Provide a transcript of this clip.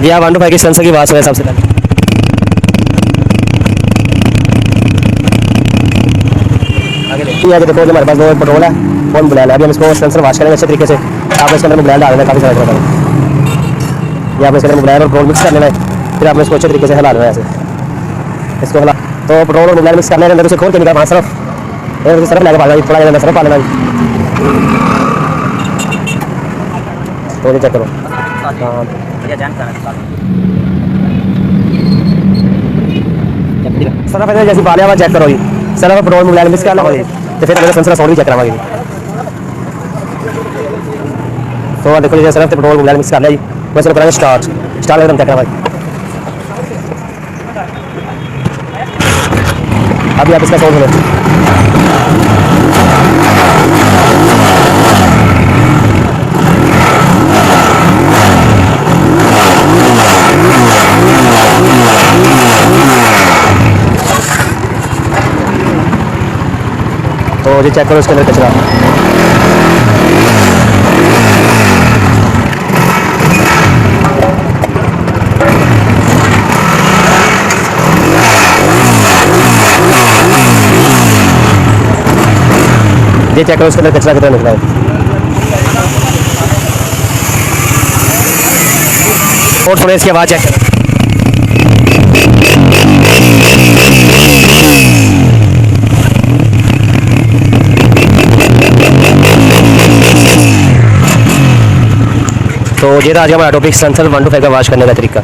जी आप 1 to 5 की sensor की बात सुने सबसे पहले। आगे देखो हमारे पास 2 पेट्रोल है और मोबाइल है। अभी हम इसको सेंसर वॉश करेंगे अच्छे तरीके से। आप इसके अंदर मोबाइल डाल देना काफ़ी सारा है। ये आपने इसके अंदर मोबाइल और पेट्रोल मिक्स कर लेना है। फिर आपने इसको अच्छे तरीके से हिला देना है ऐसे। इसको हिला तो पेट्रोल और मोबाइल मिक्स करने के अंदर उसे खोल के निकाल सिर्फ सरफ लगा पाना, थोड़ा अंदर सरफ पाना। तो ये चेक करो। सरफ है जैसी पालिया हुआ चेक करो जी। सरफ पेट्रोल मोबाइल मिक्स करना हो तो फिर मेरा सेंसर साउंड भी चेक करावांगे जी। तो देखो जी सरफ पेट्रोल मोबाइल मिक्स कर लिया जी। वैसे करेंगे स्टार्ट एकदम चेक करावांगे। अभी आप इसका साउंड सुनो। तो जी चेक करो इसके अंदर कचरा। ये चेक करो इसके अंदर कचरा कितना निकला है। और थोड़ी इसकी आवाज़ चेक करो। तो ये था आज हमारा टॉपिक सेंसर 1 to 5 का वॉश करने का तरीका।